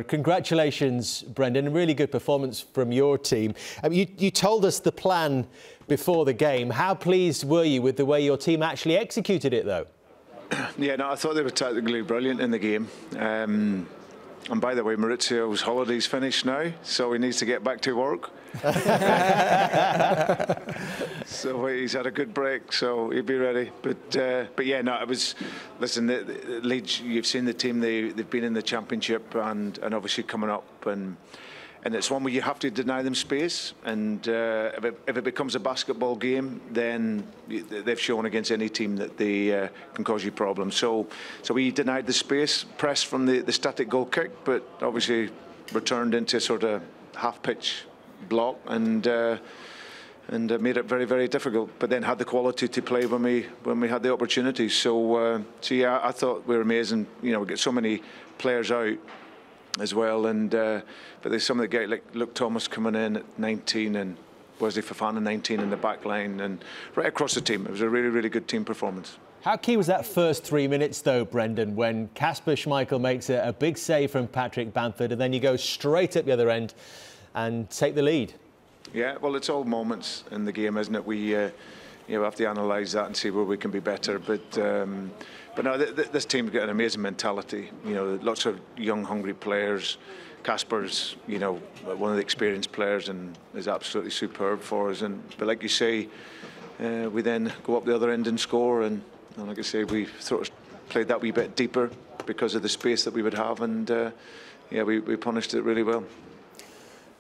Congratulations, Brendan. A really good performance from your team. You told us the plan before the game. How pleased were you with the way your team actually executed it, though? Yeah, no, I thought they were tactically brilliant in the game. And by the way, Mauricio's holiday's finished now, so he needs to get back to work. So he's had a good break, so he'll be ready. But yeah, no, it was. Listen, the Leeds, you've seen the team. They've been in the Championship and obviously coming up, and it's one where you have to deny them space. And if it becomes a basketball game, then they've shown against any team that they can cause you problems. So we denied the space, pressed from the static goal kick, but obviously returned into sort of half-pitch block and made it very, very difficult. But then had the quality to play when we had the opportunity. So yeah, I thought we were amazing. You know, we get so many players out as well, but there's some of the guys like Luke Thomas coming in at 19 and Wesley Foden 19 in the back line, and right across the team. It was a really, really good team performance. How key was that first 3 minutes, though, Brendan, when Kasper Schmeichel makes a big save from Patrick Bamford, and then you go straight up the other end and take the lead? Yeah, well, it's all moments in the game, isn't it? We have to analyse that and see where we can be better. But no, this team's got an amazing mentality. You know, lots of young, hungry players. Kasper's, you know, one of the experienced players and is absolutely superb for us. But like you say, we then go up the other end and score. And like I say, we sort of played that wee bit deeper because of the space that we would have. And yeah, we punished it really well.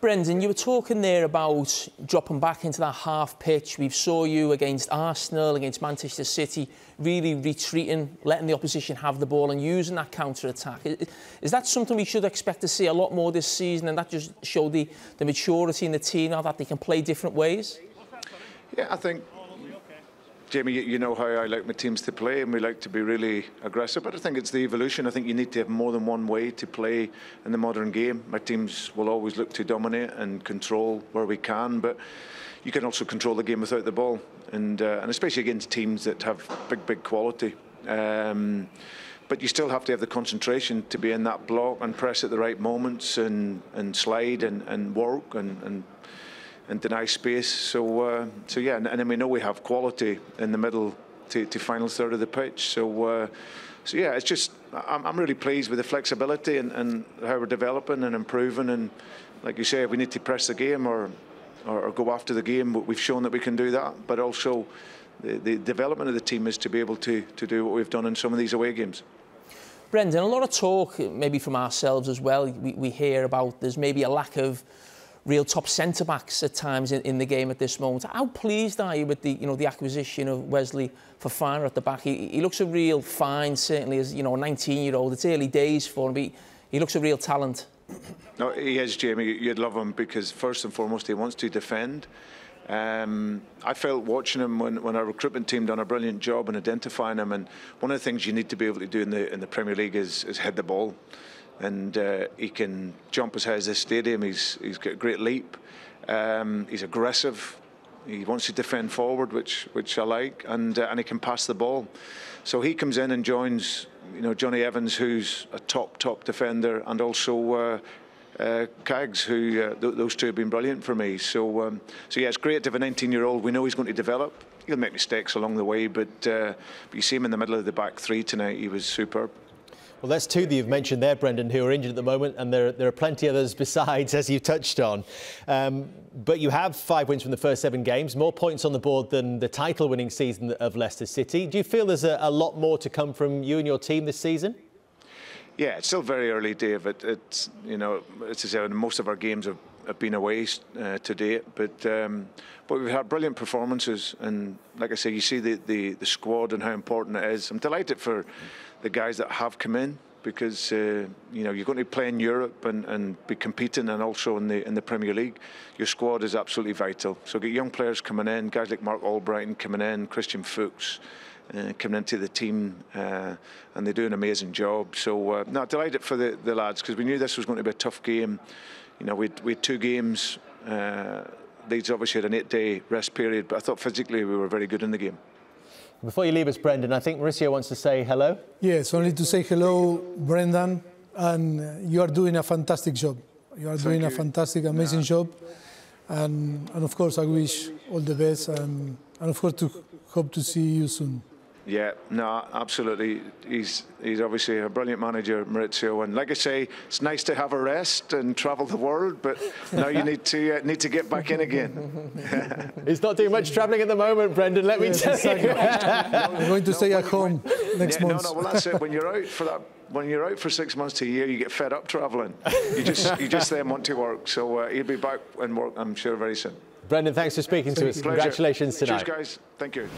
Brendan, you were talking there about dropping back into that half pitch. We saw you against Arsenal, against Manchester City, really retreating, letting the opposition have the ball and using that counter-attack. Is that something we should expect to see a lot more this season, and that just showed the maturity in the team now that they can play different ways? Yeah, I think, Jamie, you know how I like my teams to play, and we like to be really aggressive, but I think it's the evolution. I think you need to have more than one way to play in the modern game. My teams will always look to dominate and control where we can, but you can also control the game without the ball, and especially against teams that have big quality. But you still have to have the concentration to be in that block and press at the right moments and slide and work and deny space. So yeah, and then we know we have quality in the middle to final third of the pitch. So yeah, it's just I'm really pleased with the flexibility and how we're developing and improving. And like you say, if we need to press the game or go after the game, we've shown that we can do that. But also, the development of the team is to be able to do what we've done in some of these away games. Brendan, a lot of talk, maybe from ourselves as well. We hear about there's maybe a lack of real top centre-backs at times in the game at this moment. How pleased are you with the acquisition of Wesley Foden at the back? He looks a real find, certainly as a 19-year-old. It's early days for him, but he looks a real talent. No, he is, Jamie. You'd love him because first and foremost he wants to defend. I felt watching him when our recruitment team done a brilliant job in identifying him, and one of the things you need to be able to do in the Premier League is head the ball. And he can jump as high as this stadium. He's got a great leap. He's aggressive. He wants to defend forward, which I like, and he can pass the ball. So he comes in and joins, Johnny Evans, who's a top defender, and also Kaggs, who those two have been brilliant for me. So yeah, it's great to have a 19-year-old. We know he's going to develop. He'll make mistakes along the way, but you see him in the middle of the back three tonight. He was superb. Well, that's two that you've mentioned there, Brendan, who are injured at the moment, and there are plenty others besides, as you touched on. But you have 5 wins from the first 7 games, more points on the board than the title-winning season of Leicester City. Do you feel there's a lot more to come from you and your team this season? Yeah, it's still very early, Dave. It's as I say, most of our games have been away to date, but we've had brilliant performances, and like I say, you see the squad and how important it is. I'm delighted for the guys that have come in, because you're going to play in Europe and be competing, and also in the Premier League. Your squad is absolutely vital. So get young players coming in, guys like Mark Albrighton coming in, Christian Fuchs coming into the team, and they do an amazing job. So no, delighted for the lads, because we knew this was going to be a tough game. We had 2 games. Leeds obviously had an 8-day rest period, but I thought physically we were very good in the game. Before you leave us, Brendan, I think Mauricio wants to say hello. Yes, only to say hello, Brendan. and you are doing a fantastic job. You are doing a fantastic, amazing job, and of course I wish all the best, and of course hope to see you soon. Yeah, no, absolutely. He's obviously a brilliant manager, Mauricio, and like I say, it's nice to have a rest and travel the world, but now you need to get back in again. He's not doing much travelling at the moment, Brendan. Let me tell you. I'm going to stay at home next month. No, well that's it. When you're out for 6 months to a year, you get fed up travelling. You just then want to work. So he'll be back and work, I'm sure, very soon. Brendan, thanks for speaking to us. Pleasure. Congratulations tonight. Cheers, guys. Thank you.